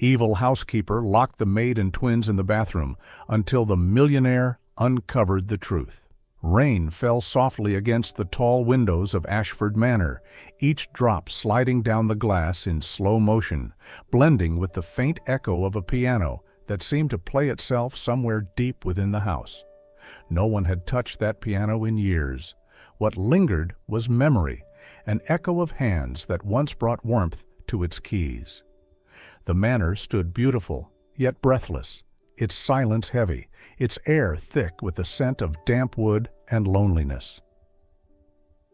Evil housekeeper locked the maid and twins in the bathroom until the millionaire uncovered the truth. Rain fell softly against the tall windows of Ashford Manor, each drop sliding down the glass in slow motion, blending with the faint echo of a piano that seemed to play itself somewhere deep within the house. No one had touched that piano in years. What lingered was memory, an echo of hands that once brought warmth to its keys. The manor stood beautiful, yet breathless, its silence heavy, its air thick with the scent of damp wood and loneliness.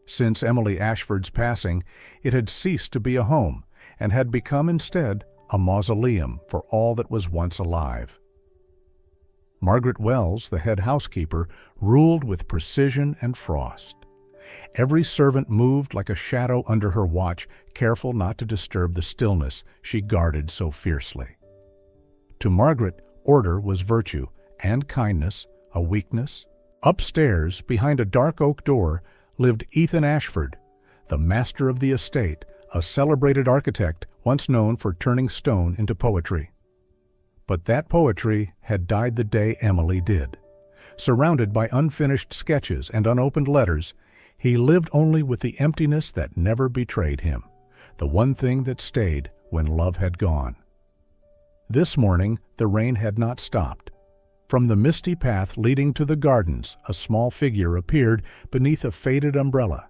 Since Emily Ashford's passing, it had ceased to be a home and had become instead a mausoleum for all that was once alive. Margaret Wells, the head housekeeper, ruled with precision and frost. Every servant moved like a shadow under her watch, careful not to disturb the stillness she guarded so fiercely. To Margaret, order was virtue, and kindness a weakness. Upstairs, behind a dark oak door, lived Ethan Ashford, the master of the estate, a celebrated architect once known for turning stone into poetry. But that poetry had died the day Emily did. Surrounded by unfinished sketches and unopened letters, he lived only with the emptiness that never betrayed him, the one thing that stayed when love had gone. This morning, the rain had not stopped. From the misty path leading to the gardens, a small figure appeared beneath a faded umbrella.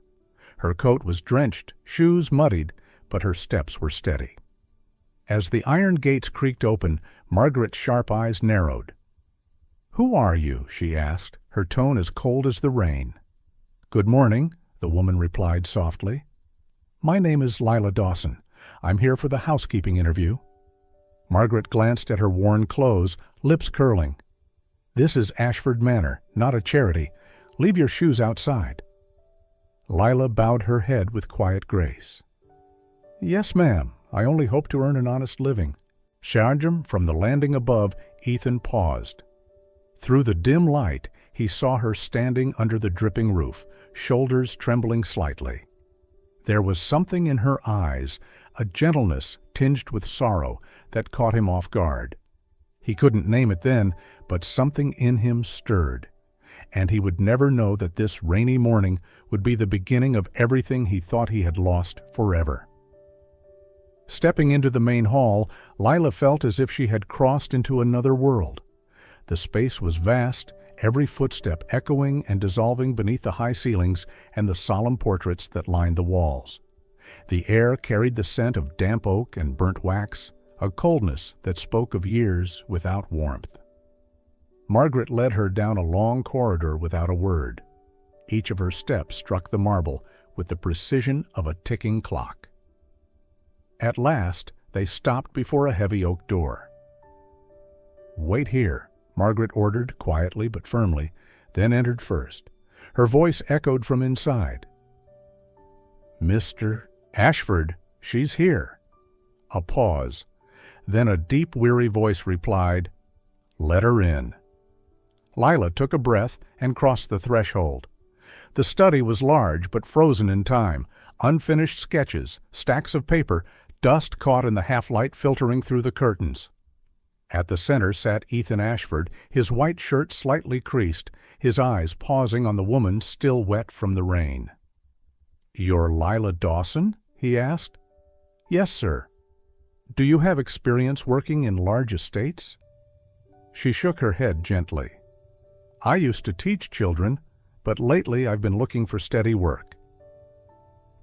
Her coat was drenched, shoes muddied, but her steps were steady. As the iron gates creaked open, Margaret's sharp eyes narrowed. "Who are you?" she asked, her tone as cold as the rain. "Good morning," the woman replied softly. "My name is Lila Dawson. I'm here for the housekeeping interview." Margaret glanced at her worn clothes, lips curling. "This is Ashford Manor, not a charity. Leave your shoes outside." Lila bowed her head with quiet grace. "Yes, ma'am. I only hope to earn an honest living." Shadram from the landing above, Ethan paused. Through the dim light, he saw her standing under the dripping roof, shoulders trembling slightly. There was something in her eyes, a gentleness tinged with sorrow, that caught him off guard. He couldn't name it then, but something in him stirred, and he would never know that this rainy morning would be the beginning of everything he thought he had lost forever. Stepping into the main hall, Lila felt as if she had crossed into another world. The space was vast, every footstep echoing and dissolving beneath the high ceilings and the solemn portraits that lined the walls. The air carried the scent of damp oak and burnt wax, a coldness that spoke of years without warmth. Margaret led her down a long corridor without a word. Each of her steps struck the marble with the precision of a ticking clock. At last, they stopped before a heavy oak door. "Wait here," Margaret ordered quietly but firmly, then entered first. Her voice echoed from inside. "Mr. Ashford, she's here." A pause. Then a deep, weary voice replied, "Let her in." Lila took a breath and crossed the threshold. The study was large but frozen in time, unfinished sketches, stacks of paper, dust caught in the half-light filtering through the curtains. At the center sat Ethan Ashford, his white shirt slightly creased, his eyes pausing on the woman still wet from the rain. "You're Lila Dawson?" he asked. "Yes, sir." "Do you have experience working in large estates?" She shook her head gently. "I used to teach children, but lately I've been looking for steady work."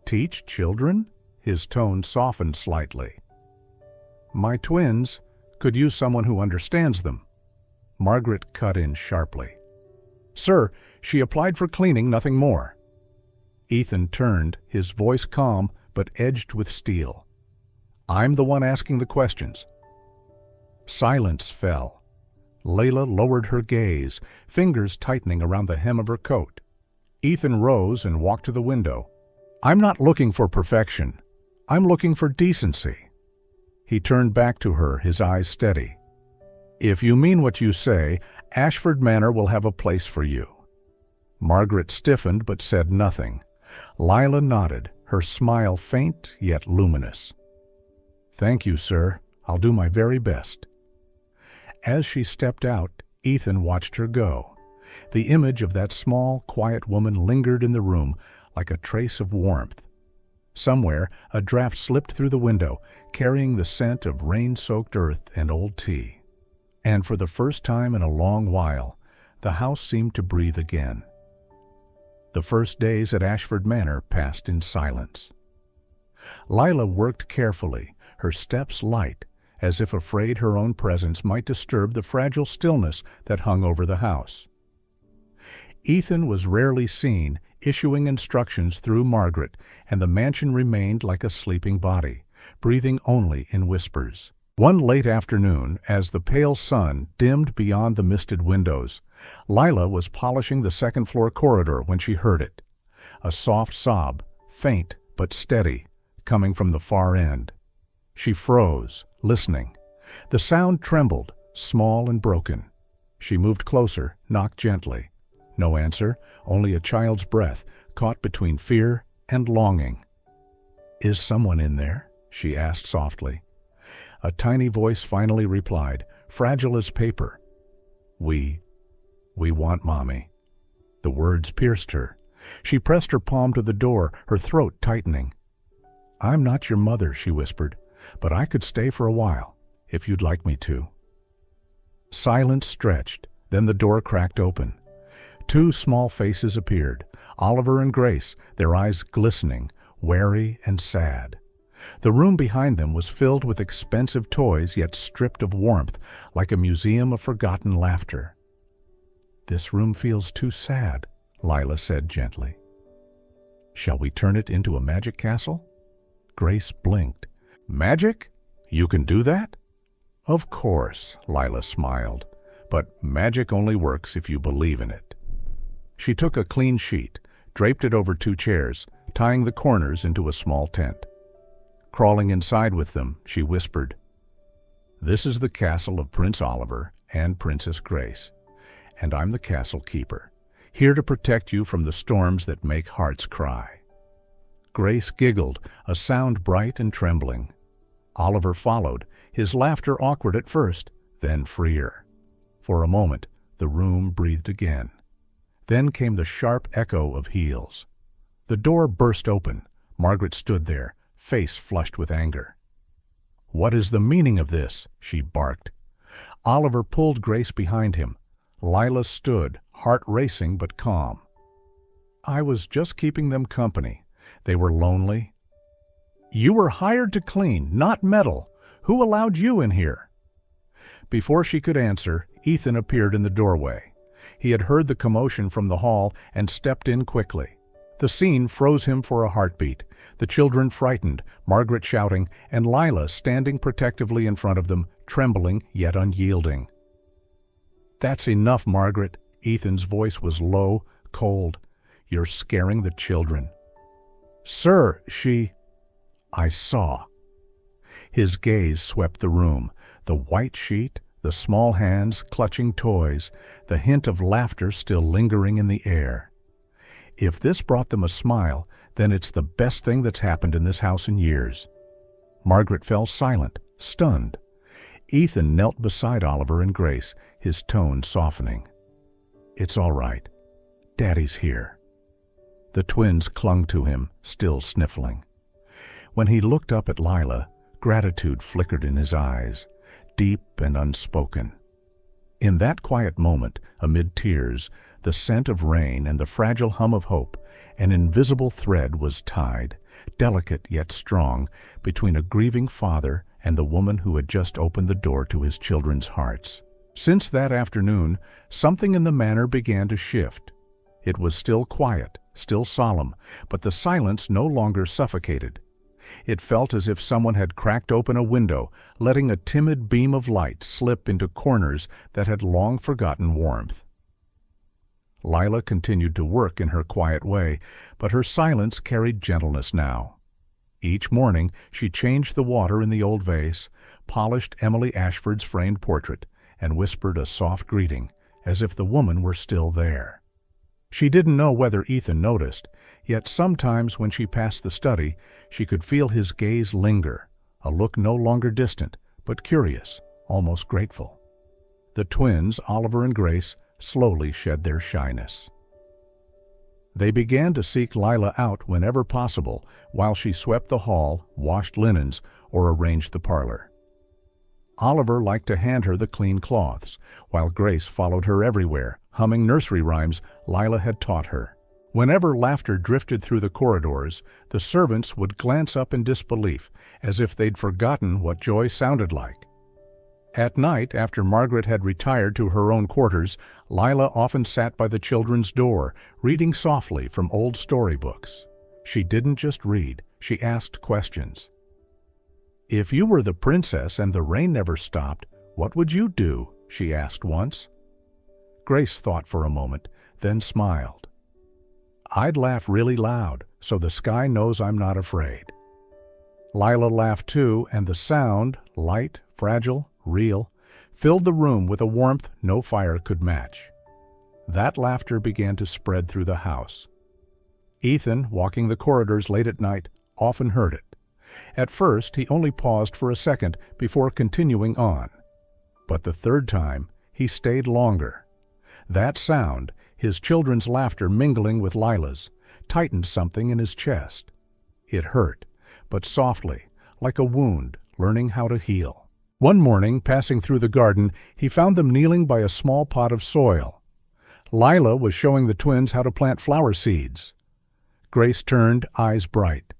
"Teach children?" His tone softened slightly. "My twins could use someone who understands them." Margaret cut in sharply. "Sir, she applied for cleaning, nothing more." Ethan turned, his voice calm but edged with steel. "I'm the one asking the questions." Silence fell. Layla lowered her gaze, fingers tightening around the hem of her coat. Ethan rose and walked to the window. "I'm not looking for perfection. I'm looking for decency." He turned back to her, his eyes steady. "If you mean what you say, Ashford Manor will have a place for you." Margaret stiffened but said nothing. Lila nodded, her smile faint yet luminous. "Thank you, sir. I'll do my very best." As she stepped out, Ethan watched her go. The image of that small, quiet woman lingered in the room like a trace of warmth. Somewhere, a draft slipped through the window, carrying the scent of rain-soaked earth and old tea. And for the first time in a long while, the house seemed to breathe again. The first days at Ashford Manor passed in silence. Lila worked carefully, her steps light, as if afraid her own presence might disturb the fragile stillness that hung over the house. Ethan was rarely seen, issuing instructions through Margaret, and the mansion remained like a sleeping body, breathing only in whispers. One late afternoon, as the pale sun dimmed beyond the misted windows, Lila was polishing the second-floor corridor when she heard it. A soft sob, faint but steady, coming from the far end. She froze, listening. The sound trembled, small and broken. She moved closer, knocked gently. No answer, only a child's breath, caught between fear and longing. "Is someone in there?" she asked softly. A tiny voice finally replied, fragile as paper. We want Mommy." The words pierced her. She pressed her palm to the door, her throat tightening. "I'm not your mother," she whispered, "but I could stay for a while, if you'd like me to." Silence stretched, then the door cracked open. Two small faces appeared, Oliver and Grace, their eyes glistening, wary and sad. The room behind them was filled with expensive toys, yet stripped of warmth, like a museum of forgotten laughter. "This room feels too sad," Lila said gently. "Shall we turn it into a magic castle?" Grace blinked. "Magic? You can do that?" "Of course," Lila smiled, "but magic only works if you believe in it." She took a clean sheet, draped it over two chairs, tying the corners into a small tent. Crawling inside with them, she whispered, "This is the castle of Prince Oliver and Princess Grace, and I'm the castle keeper, here to protect you from the storms that make hearts cry." Grace giggled, a sound bright and trembling. Oliver followed, his laughter awkward at first, then freer. For a moment, the room breathed again. Then came the sharp echo of heels. The door burst open. Margaret stood there, face flushed with anger. "What is the meaning of this?" she barked. Oliver pulled Grace behind him. Lila stood, heart racing but calm. "I was just keeping them company. They were lonely." "You were hired to clean, not meddle. Who allowed you in here?" Before she could answer, Ethan appeared in the doorway. He had heard the commotion from the hall and stepped in quickly. The scene froze him for a heartbeat, the children frightened, Margaret shouting, and Lila standing protectively in front of them, trembling yet unyielding. "That's enough, Margaret." Ethan's voice was low, cold. "You're scaring the children." "Sir, she—" "I saw." His gaze swept the room, the white sheet, the small hands clutching toys, the hint of laughter still lingering in the air. If this brought them a smile, then it's the best thing that's happened in this house in years. Margaret fell silent, stunned. Ethan knelt beside Oliver and Grace, his tone softening. "It's all right. Daddy's here." The twins clung to him, still sniffling. When he looked up at Lila, gratitude flickered in his eyes, deep and unspoken. In that quiet moment, amid tears, the scent of rain and the fragile hum of hope, an invisible thread was tied, delicate yet strong, between a grieving father and the woman who had just opened the door to his children's hearts. Since that afternoon, something in the manor began to shift. It was still quiet, still solemn, but the silence no longer suffocated. It felt as if someone had cracked open a window, letting a timid beam of light slip into corners that had long forgotten warmth. Lila continued to work in her quiet way, but her silence carried gentleness now. Each morning she changed the water in the old vase, polished Emily Ashford's framed portrait, and whispered a soft greeting, as if the woman were still there. She didn't know whether Ethan noticed, yet sometimes when she passed the study, she could feel his gaze linger, a look no longer distant, but curious, almost grateful. The twins, Oliver and Grace, slowly shed their shyness. They began to seek Lila out whenever possible while she swept the hall, washed linens, or arranged the parlor. Oliver liked to hand her the clean cloths, while Grace followed her everywhere, humming nursery rhymes Lila had taught her. Whenever laughter drifted through the corridors, the servants would glance up in disbelief, as if they'd forgotten what joy sounded like. At night, after Margaret had retired to her own quarters, Lila often sat by the children's door, reading softly from old storybooks. She didn't just read, she asked questions. "If you were the princess and the rain never stopped, what would you do?" she asked once. Grace thought for a moment, then smiled. "I'd laugh really loud, so the sky knows I'm not afraid." Lila laughed too, and the sound, light, fragile, real, filled the room with a warmth no fire could match. That laughter began to spread through the house. Ethan, walking the corridors late at night, often heard it. At first, he only paused for a second before continuing on. But the third time, he stayed longer. That sound, his children's laughter mingling with Lila's, tightened something in his chest. It hurt, but softly, like a wound, learning how to heal. One morning, passing through the garden, he found them kneeling by a small pot of soil. Lila was showing the twins how to plant flower seeds. Grace turned, eyes bright.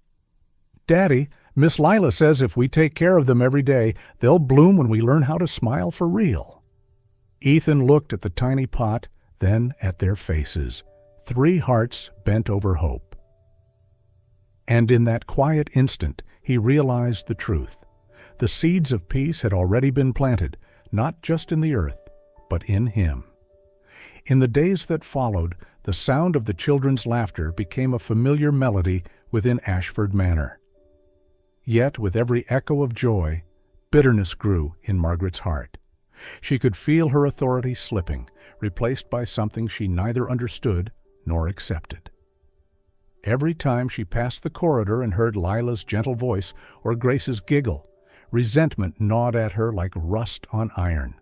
"Daddy, Miss Lila says if we take care of them every day, they'll bloom when we learn how to smile for real." Ethan looked at the tiny pot, then at their faces, 3 hearts bent over hope. And in that quiet instant, he realized the truth. The seeds of peace had already been planted, not just in the earth, but in him. In the days that followed, the sound of the children's laughter became a familiar melody within Ashford Manor. Yet, with every echo of joy, bitterness grew in Margaret's heart. She could feel her authority slipping, replaced by something she neither understood nor accepted. Every time she passed the corridor and heard Lila's gentle voice or Grace's giggle, resentment gnawed at her like rust on iron.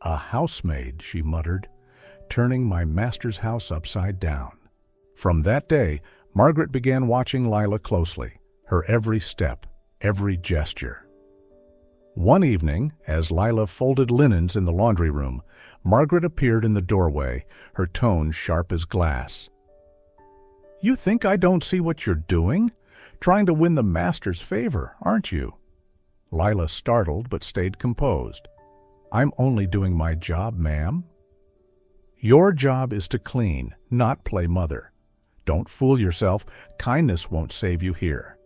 "A housemaid," she muttered, "turning my master's house upside down." From that day, Margaret began watching Lila closely, her every step, every gesture. One evening, as Lila folded linens in the laundry room, Margaret appeared in the doorway, her tone sharp as glass. "You think I don't see what you're doing? Trying to win the master's favor, aren't you?" Lila startled but stayed composed. "I'm only doing my job, ma'am." "Your job is to clean, not play mother. Don't fool yourself, kindness won't save you here."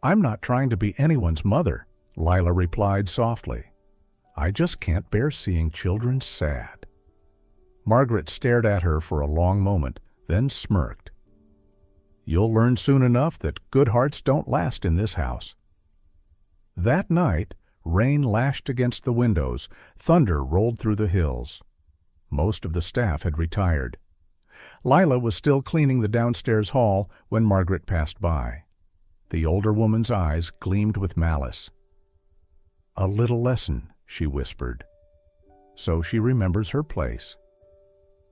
"I'm not trying to be anyone's mother," Lila replied softly. "I just can't bear seeing children sad." Margaret stared at her for a long moment, then smirked. "You'll learn soon enough that good hearts don't last in this house." That night, rain lashed against the windows, thunder rolled through the hills. Most of the staff had retired. Lila was still cleaning the downstairs hall when Margaret passed by. The older woman's eyes gleamed with malice. "A little lesson," she whispered. So she remembers her place.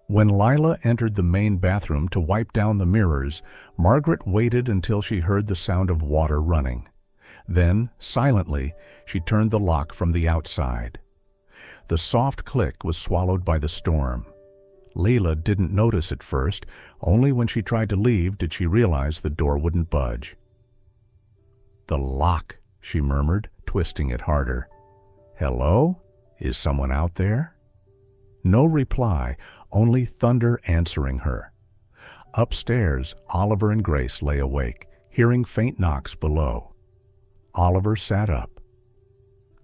When Lila entered the main bathroom to wipe down the mirrors, Margaret waited until she heard the sound of water running. Then, silently, she turned the lock from the outside. The soft click was swallowed by the storm. Lila didn't notice at first. Only when she tried to leave did she realize the door wouldn't budge. "The lock," she murmured, twisting it harder. "Hello? Is someone out there?" No reply, only thunder answering her. Upstairs, Oliver and Grace lay awake, hearing faint knocks below. Oliver sat up.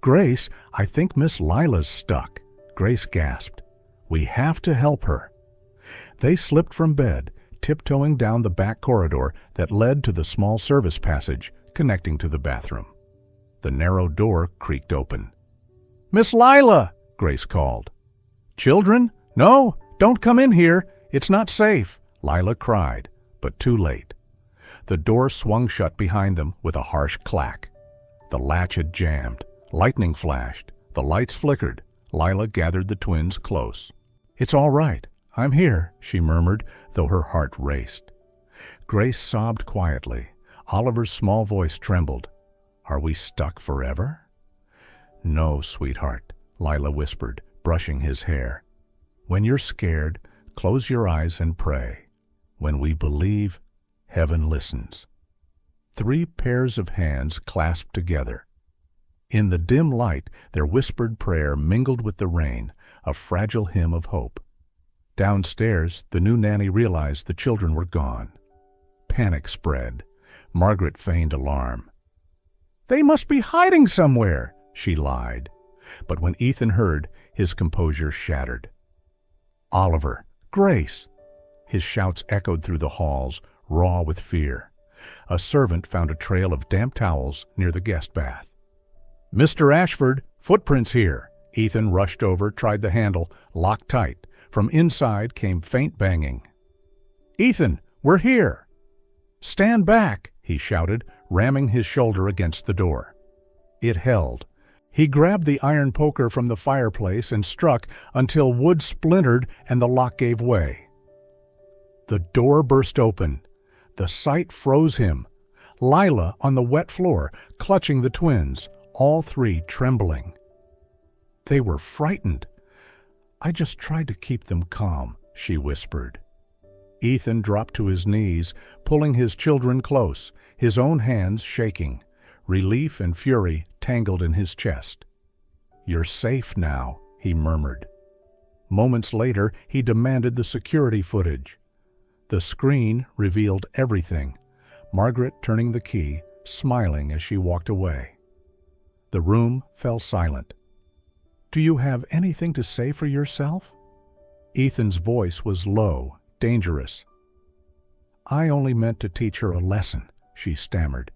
"Grace, I think Miss Lila's stuck," Grace gasped. "We have to help her." They slipped from bed, tiptoeing down the back corridor that led to the small service passage connecting to the bathroom. The narrow door creaked open. "Miss Lila!" Grace called. "Children? No, don't come in here. It's not safe," Lila cried, but too late. The door swung shut behind them with a harsh clack. The latch had jammed. Lightning flashed. The lights flickered. Lila gathered the twins close. "It's all right. I'm here," she murmured, though her heart raced. Grace sobbed quietly. Oliver's small voice trembled. "Are we stuck forever?" "No, sweetheart," Lila whispered, brushing his hair. "When you're scared, close your eyes and pray. When we believe, heaven listens." 3 pairs of hands clasped together. In the dim light, their whispered prayer mingled with the rain, a fragile hymn of hope. Downstairs, the new nanny realized the children were gone. Panic spread. Margaret feigned alarm. "They must be hiding somewhere," she lied. But when Ethan heard, his composure shattered. "Oliver! Grace!" His shouts echoed through the halls, raw with fear. A servant found a trail of damp towels near the guest bath. "Mr. Ashford, footprints here." Ethan rushed over, tried the handle, locked tight. From inside came faint banging. "Ethan, we're here!" "Stand back!" he shouted, ramming his shoulder against the door. It held. He grabbed the iron poker from the fireplace and struck until wood splintered and the lock gave way. The door burst open. The sight froze him. Lila on the wet floor, clutching the twins, all 3 trembling. They were frightened. "I just tried to keep them calm," she whispered. Ethan dropped to his knees, pulling his children close, his own hands shaking. Relief and fury tangled in his chest. "You're safe now," he murmured. Moments later, he demanded the security footage. The screen revealed everything, Margaret turning the key, smiling as she walked away. The room fell silent. "Do you have anything to say for yourself?" Ethan's voice was low, dangerous. "I only meant to teach her a lesson," she stammered.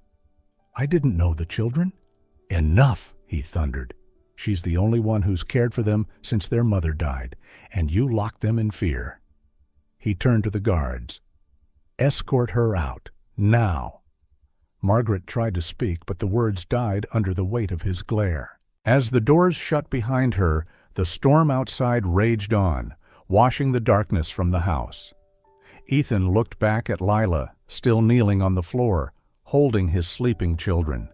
"I didn't know the children." "Enough," he thundered. "She's the only one who's cared for them since their mother died, and you locked them in fear." He turned to the guards. "Escort her out, now." Margaret tried to speak, but the words died under the weight of his glare. As the doors shut behind her, the storm outside raged on, washing the darkness from the house. Ethan looked back at Lila, still kneeling on the floor, holding his sleeping children.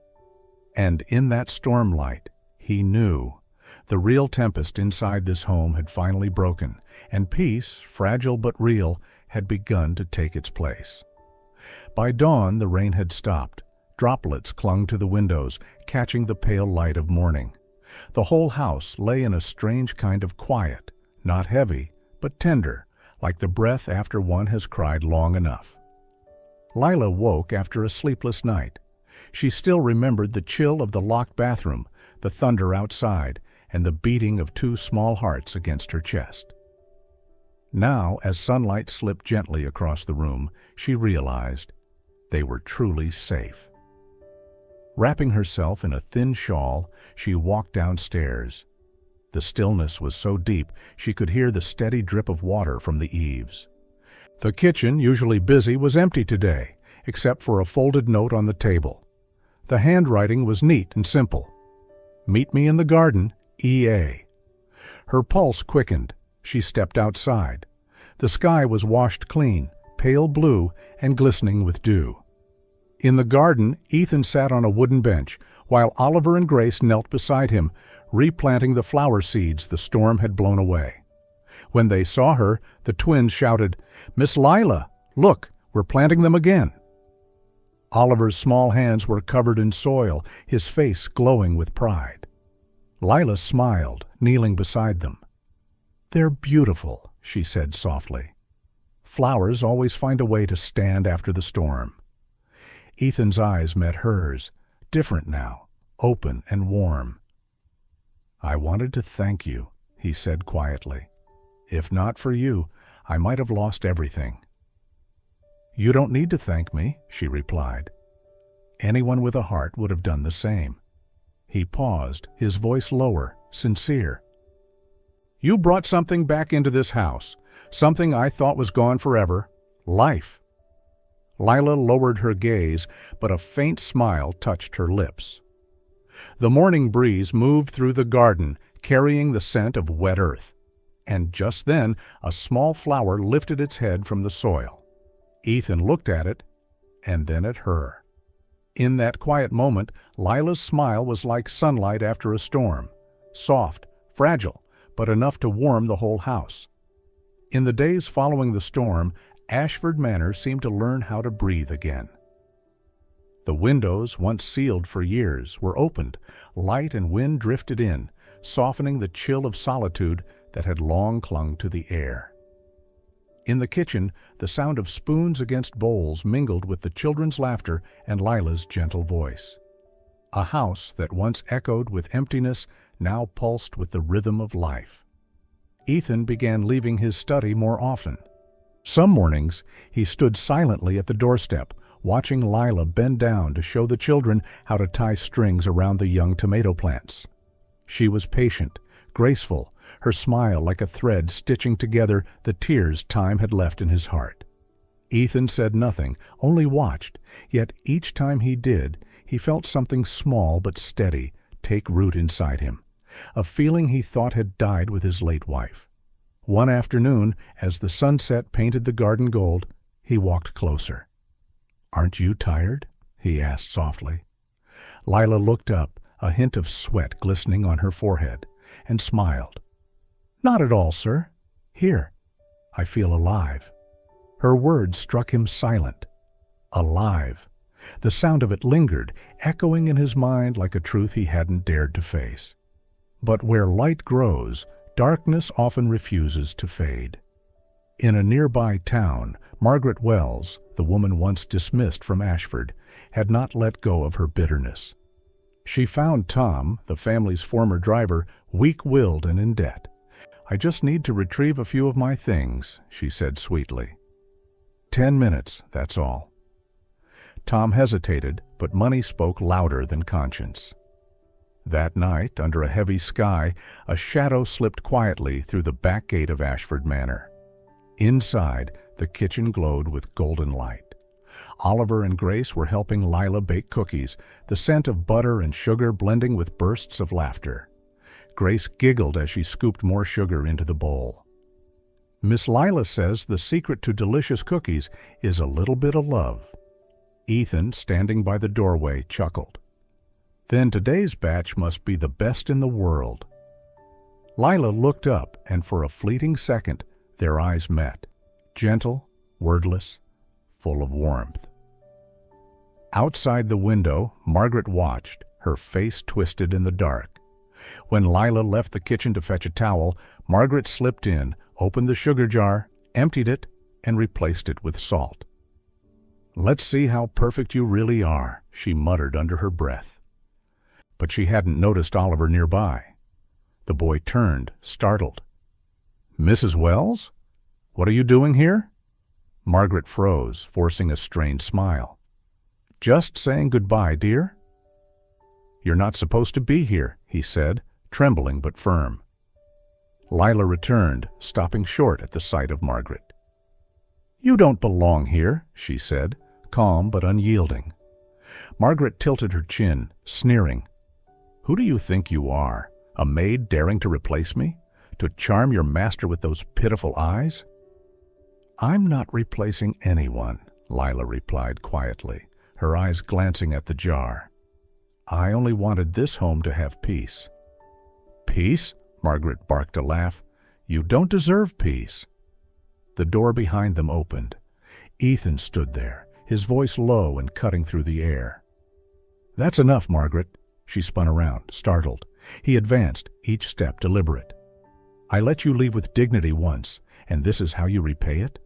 And in that storm light, he knew the real tempest inside this home had finally broken, and peace, fragile but real, had begun to take its place. By dawn, the rain had stopped. Droplets clung to the windows, catching the pale light of morning. The whole house lay in a strange kind of quiet, not heavy, but tender, like the breath after one has cried long enough. Lila woke after a sleepless night. She still remembered the chill of the locked bathroom, the thunder outside, and the beating of 2 small hearts against her chest. Now, as sunlight slipped gently across the room, she realized they were truly safe. Wrapping herself in a thin shawl, she walked downstairs. The stillness was so deep she could hear the steady drip of water from the eaves. The kitchen, usually busy, was empty today, except for a folded note on the table. The handwriting was neat and simple. "Meet me in the garden, E.A." Her pulse quickened. She stepped outside. The sky was washed clean, pale blue and glistening with dew. In the garden, Ethan sat on a wooden bench, while Oliver and Grace knelt beside him, replanting the flower seeds the storm had blown away. When they saw her, the twins shouted, "Miss Lila, look, we're planting them again." Oliver's small hands were covered in soil, his face glowing with pride. Lila smiled, kneeling beside them. "They're beautiful," she said softly. "Flowers always find a way to stand after the storm." Ethan's eyes met hers, different now, open and warm. "I wanted to thank you," he said quietly. "If not for you, I might have lost everything." "You don't need to thank me," she replied. Anyone with a heart would have done the same. He paused, his voice lower, sincere. "You brought something back into this house, something I thought was gone forever, life." Lila lowered her gaze, but a faint smile touched her lips. The morning breeze moved through the garden, carrying the scent of wet earth. And just then, a small flower lifted its head from the soil. Ethan looked at it, and then at her. In that quiet moment, Lila's smile was like sunlight after a storm, soft, fragile, but enough to warm the whole house. In the days following the storm, Ashford Manor seemed to learn how to breathe again. The windows, once sealed for years, were opened. Light and wind drifted in, softening the chill of solitude that had long clung to the air. In the kitchen, the sound of spoons against bowls mingled with the children's laughter and Lila's gentle voice. A house that once echoed with emptiness now pulsed with the rhythm of life. Ethan began leaving his study more often. Some mornings, he stood silently at the doorstep, watching Lila bend down to show the children how to tie strings around the young tomato plants. She was patient, graceful, her smile like a thread stitching together the tears time had left in his heart. Ethan said nothing, only watched, yet each time he did, he felt something small but steady take root inside him, a feeling he thought had died with his late wife. One afternoon, as the sunset painted the garden gold, he walked closer. "Aren't you tired?" he asked softly. Lila looked up, a hint of sweat glistening on her forehead, and smiled. "Not at all, sir. Here, I feel alive." Her words struck him silent. Alive. The sound of it lingered, echoing in his mind like a truth he hadn't dared to face. But where light grows, darkness often refuses to fade. In a nearby town, Margaret Wells, the woman once dismissed from Ashford, had not let go of her bitterness. She found Tom, the family's former driver, weak-willed and in debt. "I just need to retrieve a few of my things," she said sweetly. 10 minutes, that's all." Tom hesitated, but money spoke louder than conscience. That night, under a heavy sky, a shadow slipped quietly through the back gate of Ashford Manor. Inside, the kitchen glowed with golden light. Oliver and Grace were helping Lila bake cookies, the scent of butter and sugar blending with bursts of laughter. Grace giggled as she scooped more sugar into the bowl. "Miss Lila says the secret to delicious cookies is a little bit of love." Ethan, standing by the doorway, chuckled. "Then today's batch must be the best in the world." Lila looked up, and for a fleeting second, their eyes met, gentle, wordless, full of warmth. Outside the window, Margaret watched, her face twisted in the dark. When Lila left the kitchen to fetch a towel, Margaret slipped in, opened the sugar jar, emptied it, and replaced it with salt. "Let's see how perfect you really are," she muttered under her breath. But she hadn't noticed Oliver nearby. The boy turned, startled. "Mrs. Wells? What are you doing here?" Margaret froze, forcing a strained smile. "Just saying goodbye, dear." "You're not supposed to be here," he said, trembling but firm. Lila returned, stopping short at the sight of Margaret. "You don't belong here," she said, calm but unyielding. Margaret tilted her chin, sneering. "Who do you think you are? A maid daring to replace me? To charm your master with those pitiful eyes?" "I'm not replacing anyone," Lila replied quietly, her eyes glancing at the jar. "I only wanted this home to have peace." "Peace?" Margaret barked a laugh. "You don't deserve peace." The door behind them opened. Ethan stood there, his voice low and cutting through the air. "That's enough, Margaret." She spun around, startled. He advanced, each step deliberate. "I let you leave with dignity once, and this is how you repay it?"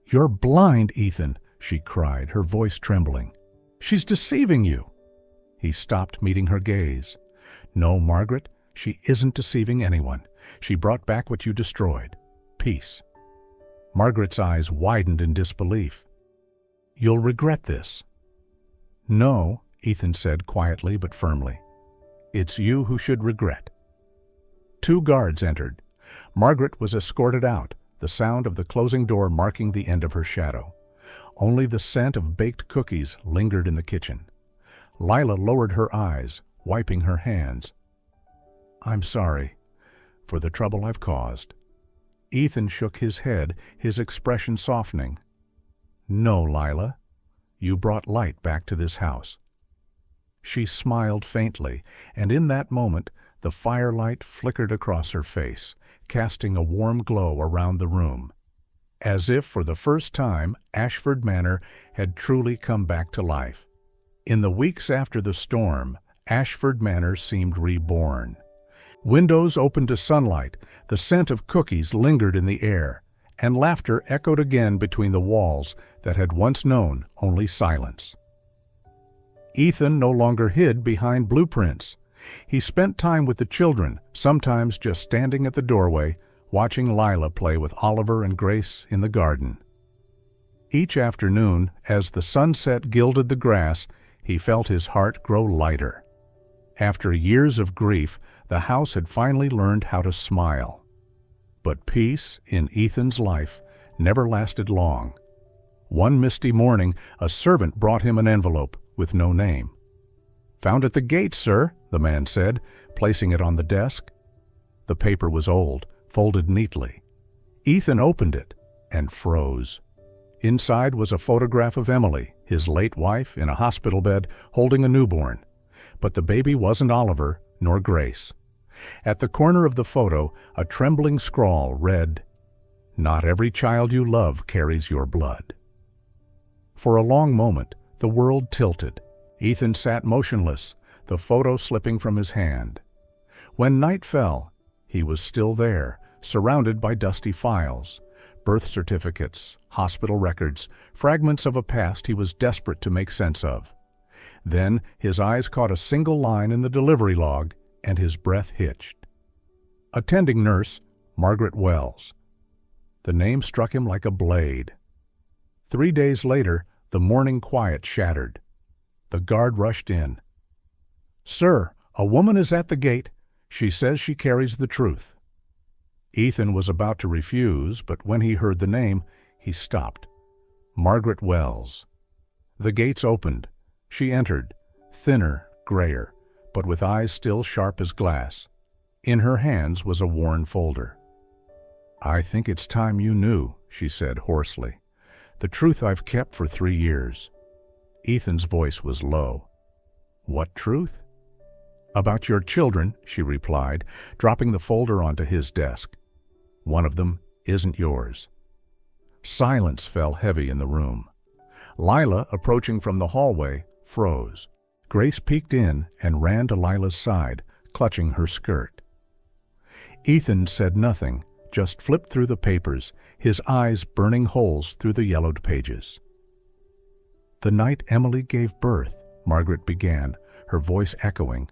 "You're blind, Ethan," she cried, her voice trembling. "She's deceiving you." He stopped, meeting her gaze. "No, Margaret, she isn't deceiving anyone. She brought back what you destroyed. Peace." Margaret's eyes widened in disbelief. "You'll regret this." "No," Ethan said quietly but firmly. "It's you who should regret." 2 guards entered. Margaret was escorted out, the sound of the closing door marking the end of her shadow. Only the scent of baked cookies lingered in the kitchen. Lila lowered her eyes, wiping her hands. "I'm sorry for the trouble I've caused." Ethan shook his head, his expression softening. "No, Lila. You brought light back to this house." She smiled faintly, and in that moment the firelight flickered across her face, casting a warm glow around the room. As if for the first time, Ashford Manor had truly come back to life. In the weeks after the storm, Ashford Manor seemed reborn. Windows opened to sunlight, the scent of cookies lingered in the air, and laughter echoed again between the walls that had once known only silence. Ethan no longer hid behind blueprints. He spent time with the children, sometimes just standing at the doorway, watching Lila play with Oliver and Grace in the garden. Each afternoon, as the sunset gilded the grass, he felt his heart grow lighter. After years of grief, the house had finally learned how to smile. But peace in Ethan's life never lasted long. One misty morning, a servant brought him an envelope with no name. "Found at the gate, sir," the man said, placing it on the desk. The paper was old, folded neatly. Ethan opened it and froze. Inside was a photograph of Emily, his late wife, in a hospital bed, holding a newborn. But the baby wasn't Oliver nor Grace. At the corner of the photo, a trembling scrawl read, "Not every child you love carries your blood." For a long moment, the world tilted. Ethan sat motionless, the photo slipping from his hand. When night fell, he was still there, surrounded by dusty files, birth certificates, hospital records, fragments of a past he was desperate to make sense of. Then his eyes caught a single line in the delivery log, and his breath hitched. Attending nurse, Margaret Wells. The name struck him like a blade. 3 days later, the morning quiet shattered. The guard rushed in. "Sir, a woman is at the gate. She says she carries the truth." Ethan was about to refuse, but when he heard the name, he stopped. Margaret Wells. The gates opened. She entered, thinner, grayer, but with eyes still sharp as glass. In her hands was a worn folder. "I think it's time you knew," she said hoarsely. "The truth I've kept for 3 years." Ethan's voice was low. "What truth?" "About your children," she replied, dropping the folder onto his desk. "One of them isn't yours." Silence fell heavy in the room. Lila, approaching from the hallway, froze. Grace peeked in and ran to Lila's side, clutching her skirt. Ethan said nothing, just flipped through the papers, his eyes burning holes through the yellowed pages. "The night Emily gave birth," Margaret began, her voice echoing.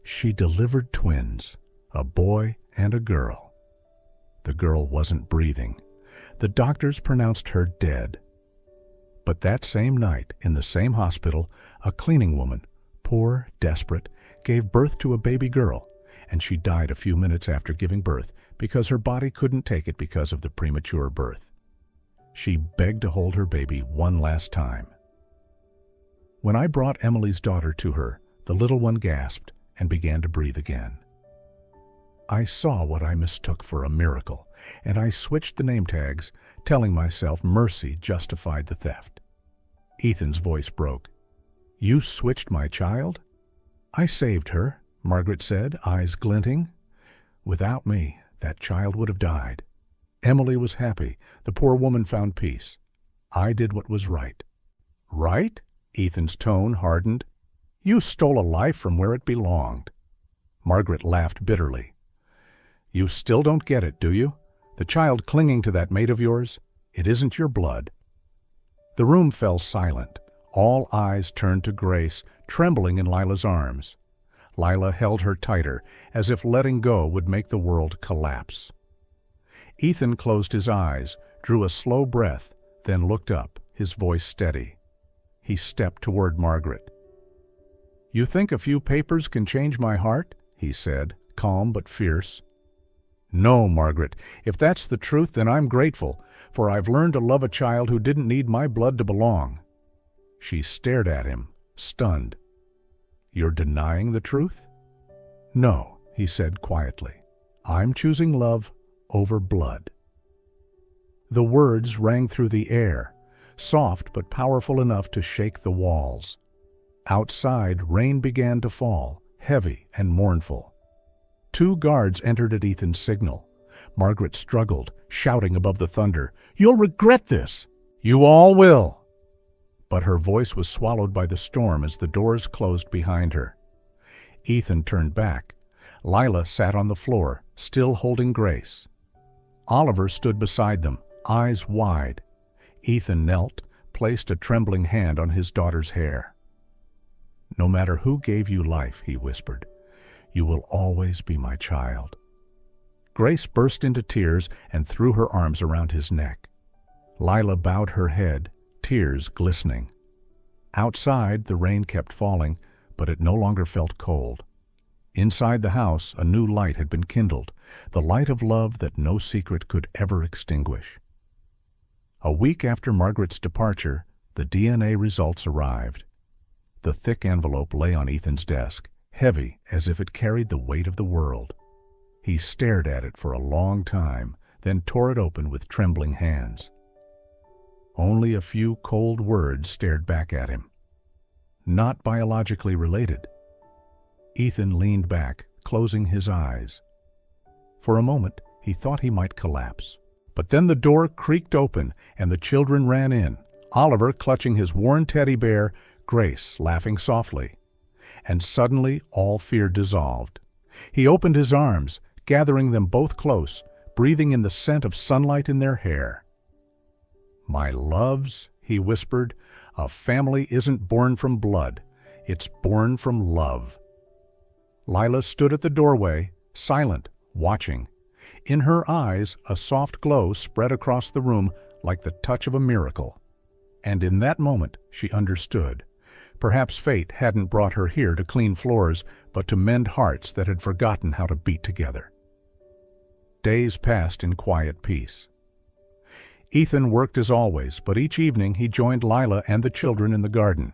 "She delivered twins, a boy and a girl. The girl wasn't breathing. The doctors pronounced her dead. But that same night, in the same hospital, a cleaning woman, poor, desperate, gave birth to a baby girl, and she died a few minutes after giving birth because her body couldn't take it because of the premature birth. She begged to hold her baby one last time. When I brought Emily's daughter to her, the little one gasped and began to breathe again. I saw what I mistook for a miracle, and I switched the name tags, telling myself mercy justified the theft." Ethan's voice broke. "You switched my child?" "I saved her," Margaret said, eyes glinting. "Without me, that child would have died. Emily was happy. The poor woman found peace. I did what was right." "Right?" Ethan's tone hardened. "You stole a life from where it belonged." Margaret laughed bitterly. "You still don't get it, do you? The child clinging to that maid of yours, it isn't your blood." The room fell silent. All eyes turned to Grace, trembling in Lila's arms. Lila held her tighter, as if letting go would make the world collapse. Ethan closed his eyes, drew a slow breath, then looked up, his voice steady. He stepped toward Margaret. "You think a few papers can change my heart?" he said, calm but fierce. "No, Margaret. If that's the truth, then I'm grateful, for I've learned to love a child who didn't need my blood to belong." She stared at him, stunned. You're denying the truth? No, he said quietly. I'm choosing love over blood. The words rang through the air, soft but powerful enough to shake the walls. Outside, rain began to fall, heavy and mournful. 2 guards entered at Ethan's signal. Margaret struggled, shouting above the thunder, "You'll regret this! You all will!" But her voice was swallowed by the storm as the doors closed behind her. Ethan turned back. Lila sat on the floor, still holding Grace. Oliver stood beside them, eyes wide. Ethan knelt, placed a trembling hand on his daughter's hair. "No matter who gave you life," he whispered, "you will always be my child." Grace burst into tears and threw her arms around his neck. Lila bowed her head, tears glistening. Outside, the rain kept falling, but it no longer felt cold. Inside the house, a new light had been kindled, the light of love that no secret could ever extinguish. A week after Margaret's departure, the DNA results arrived. The thick envelope lay on Ethan's desk, heavy as if it carried the weight of the world. He stared at it for a long time, then tore it open with trembling hands. Only a few cold words stared back at him. Not biologically related. Ethan leaned back, closing his eyes. For a moment, he thought he might collapse. But then the door creaked open, and the children ran in, Oliver clutching his worn teddy bear, Grace laughing softly. And suddenly all fear dissolved. He opened his arms, gathering them both close, breathing in the scent of sunlight in their hair. "My loves," he whispered, "a family isn't born from blood. It's born from love." Lila stood at the doorway, silent, watching. In her eyes, a soft glow spread across the room like the touch of a miracle. And in that moment, she understood. Perhaps fate hadn't brought her here to clean floors, but to mend hearts that had forgotten how to beat together. Days passed in quiet peace. Ethan worked as always, but each evening he joined Lila and the children in the garden.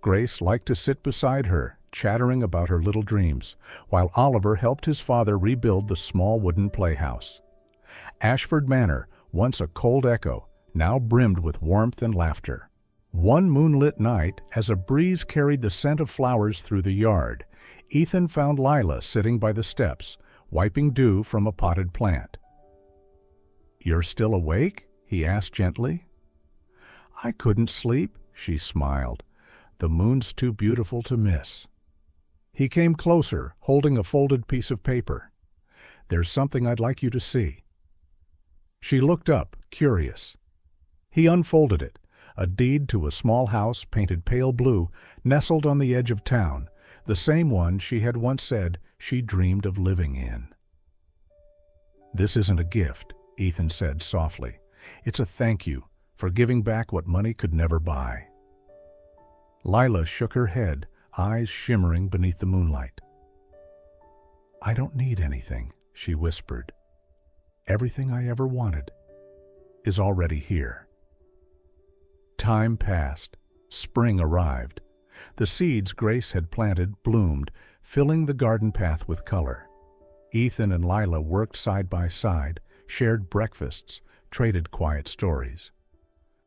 Grace liked to sit beside her, chattering about her little dreams, while Oliver helped his father rebuild the small wooden playhouse. Ashford Manor, once a cold echo, now brimmed with warmth and laughter. One moonlit night, as a breeze carried the scent of flowers through the yard, Ethan found Lila sitting by the steps, wiping dew from a potted plant. "You're still awake?" he asked gently. "I couldn't sleep," she smiled. "The moon's too beautiful to miss." He came closer, holding a folded piece of paper. "There's something I'd like you to see." She looked up, curious. He unfolded it, a deed to a small house painted pale blue, nestled on the edge of town, the same one she had once said she dreamed of living in. "This isn't a gift," Ethan said softly. "It's a thank you for giving back what money could never buy." Lila shook her head, eyes shimmering beneath the moonlight. "I don't need anything," she whispered. "Everything I ever wanted is already here." Time passed. Spring arrived. The seeds Grace had planted bloomed, filling the garden path with color. Ethan and Lila worked side by side, shared breakfasts, traded quiet stories.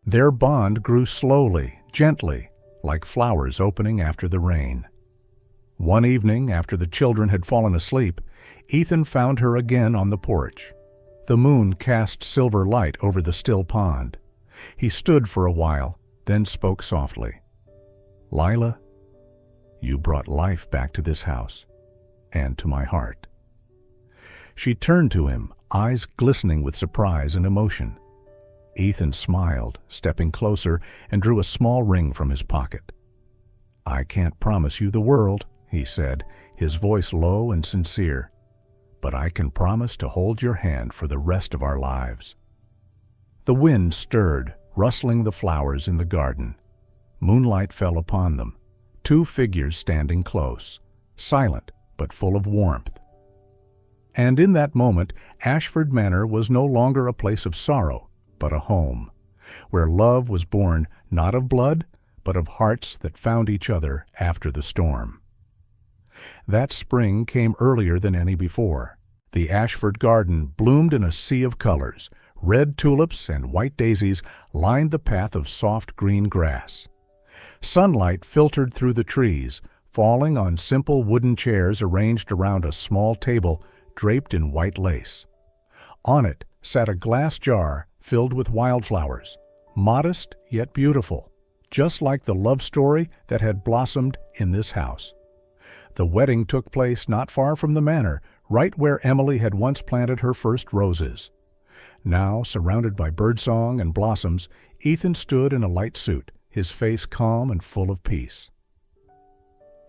Their bond grew slowly, gently, like flowers opening after the rain. One evening, after the children had fallen asleep, Ethan found her again on the porch. The moon cast silver light over the still pond. He stood for a while, then spoke softly. "Lila, you brought life back to this house, and to my heart." She turned to him, eyes glistening with surprise and emotion. Ethan smiled, stepping closer, and drew a small ring from his pocket. "I can't promise you the world," he said, his voice low and sincere, "but I can promise to hold your hand for the rest of our lives." The wind stirred, rustling the flowers in the garden. Moonlight fell upon them, 2 figures standing close, silent but full of warmth. And in that moment, Ashford Manor was no longer a place of sorrow, but a home, where love was born not of blood, but of hearts that found each other after the storm. That spring came earlier than any before. The Ashford garden bloomed in a sea of colors. Red tulips and white daisies lined the path of soft green grass. Sunlight filtered through the trees, falling on simple wooden chairs arranged around a small table draped in white lace. On it sat a glass jar filled with wildflowers, modest yet beautiful, just like the love story that had blossomed in this house. The wedding took place not far from the manor, right where Emily had once planted her first roses. Now, surrounded by birdsong and blossoms, Ethan stood in a light suit, his face calm and full of peace.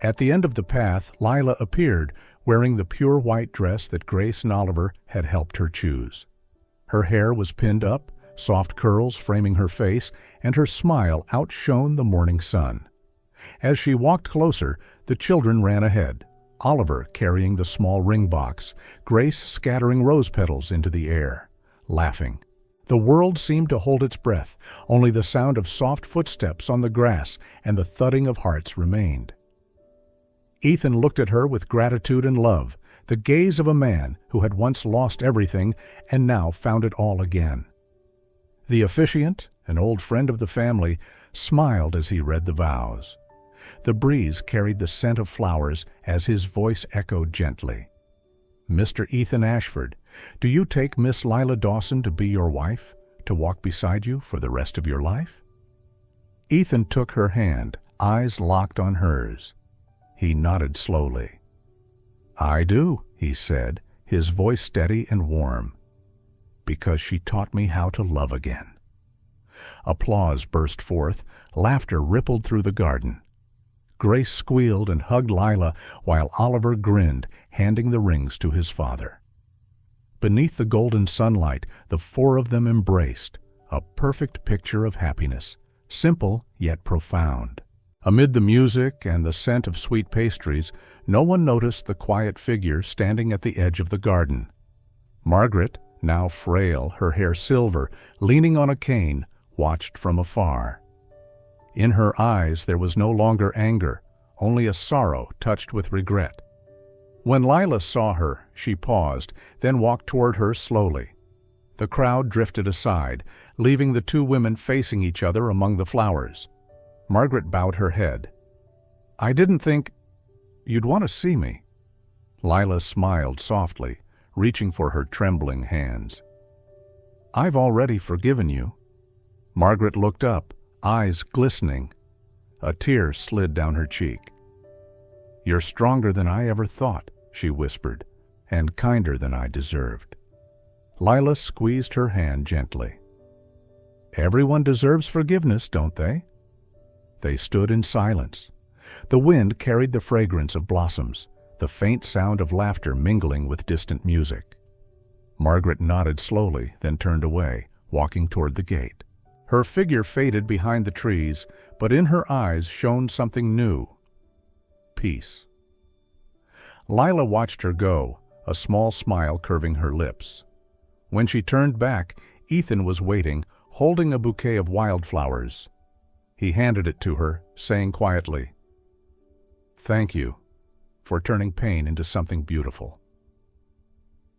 At the end of the path, Lila appeared, wearing the pure white dress that Grace and Oliver had helped her choose. Her hair was pinned up, soft curls framing her face, and her smile outshone the morning sun. As she walked closer, the children ran ahead, Oliver carrying the small ring box, Grace scattering rose petals into the air, laughing. The world seemed to hold its breath, only the sound of soft footsteps on the grass and the thudding of hearts remained. Ethan looked at her with gratitude and love, the gaze of a man who had once lost everything and now found it all again. The officiant, an old friend of the family, smiled as he read the vows. The breeze carried the scent of flowers as his voice echoed gently. "Mr. Ethan Ashford, do you take Miss Lila Dawson to be your wife, to walk beside you for the rest of your life?" Ethan took her hand, eyes locked on hers. He nodded slowly. "I do," he said, his voice steady and warm, "because she taught me how to love again." Applause burst forth, laughter rippled through the garden. Grace squealed and hugged Lila while Oliver grinned, handing the rings to his father. Beneath the golden sunlight, the four of them embraced, a perfect picture of happiness, simple yet profound. Amid the music and the scent of sweet pastries, no one noticed the quiet figure standing at the edge of the garden. Margaret, now frail, her hair silver, leaning on a cane, watched from afar. In her eyes there was no longer anger, only a sorrow touched with regret. When Lila saw her, she paused, then walked toward her slowly. The crowd drifted aside, leaving the two women facing each other among the flowers. Margaret bowed her head. "I didn't think you'd want to see me." Lila smiled softly, reaching for her trembling hands. "I've already forgiven you." Margaret looked up, eyes glistening. A tear slid down her cheek. "You're stronger than I ever thought," she whispered, "and kinder than I deserved." Lila squeezed her hand gently. "Everyone deserves forgiveness, don't they?" They stood in silence. The wind carried the fragrance of blossoms, the faint sound of laughter mingling with distant music. Margaret nodded slowly, then turned away, walking toward the gate. Her figure faded behind the trees, but in her eyes shone something new. Peace. Lila watched her go, a small smile curving her lips. When she turned back, Ethan was waiting, holding a bouquet of wildflowers. He handed it to her, saying quietly, "Thank you for turning pain into something beautiful."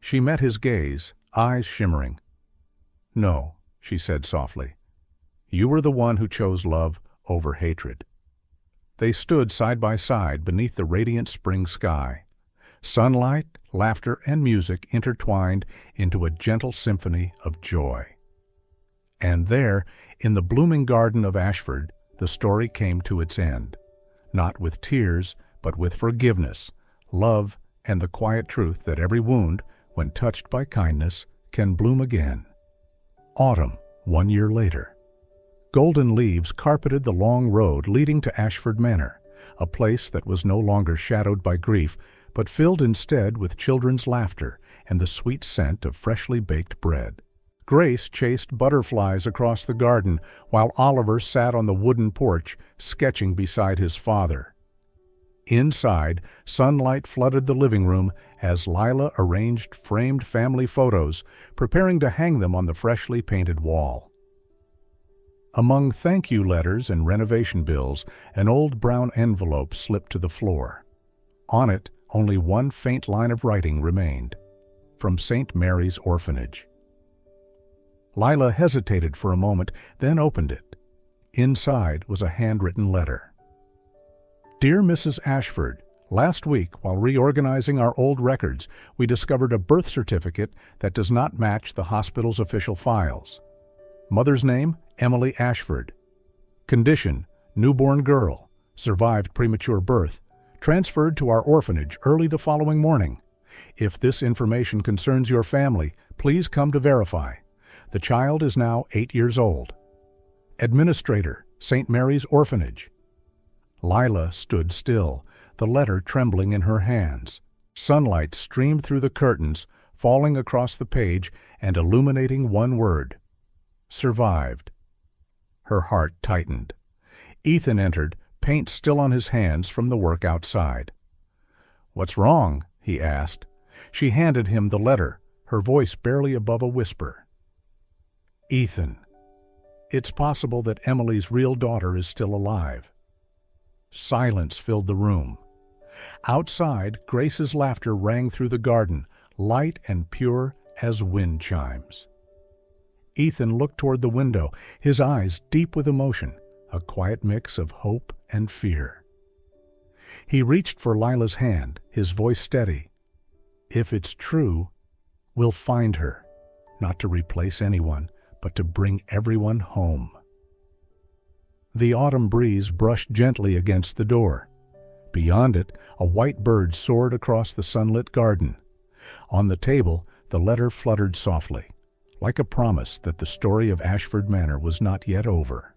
She met his gaze, eyes shimmering. "No," she said softly. "You were the one who chose love over hatred." They stood side by side beneath the radiant spring sky. Sunlight, laughter, and music intertwined into a gentle symphony of joy. And there, in the blooming garden of Ashford, the story came to its end, not with tears, but with forgiveness, love, and the quiet truth that every wound, when touched by kindness, can bloom again. Autumn, 1 year later. Golden leaves carpeted the long road leading to Ashford Manor, a place that was no longer shadowed by grief, but filled instead with children's laughter and the sweet scent of freshly baked bread. Grace chased butterflies across the garden, while Oliver sat on the wooden porch, sketching beside his father. Inside, sunlight flooded the living room as Lila arranged framed family photos, preparing to hang them on the freshly painted wall. Among thank you letters and renovation bills, an old brown envelope slipped to the floor. On it, only one faint line of writing remained. From St. Mary's Orphanage. Lila hesitated for a moment, then opened it. Inside was a handwritten letter. Dear Mrs. Ashford, last week, while reorganizing our old records, we discovered a birth certificate that does not match the hospital's official files. Mother's name, Emily Ashford. Condition, newborn girl. Survived premature birth. Transferred to our orphanage early the following morning. If this information concerns your family, please come to verify. The child is now 8 years old. Administrator, St. Mary's Orphanage. Lila stood still, the letter trembling in her hands. Sunlight streamed through the curtains, falling across the page and illuminating one word. Survived. Her heart tightened. Ethan entered, paint still on his hands from the work outside. "What's wrong?" he asked. She handed him the letter, her voice barely above a whisper. "Ethan, it's possible that Emily's real daughter is still alive." Silence filled the room. Outside, Grace's laughter rang through the garden, light and pure as wind chimes. Ethan looked toward the window, his eyes deep with emotion, a quiet mix of hope and fear. He reached for Lila's hand, his voice steady. "If it's true, we'll find her, not to replace anyone, but to bring everyone home." The autumn breeze brushed gently against the door. Beyond it, a white bird soared across the sunlit garden. On the table, the letter fluttered softly, like a promise that the story of Ashford Manor was not yet over.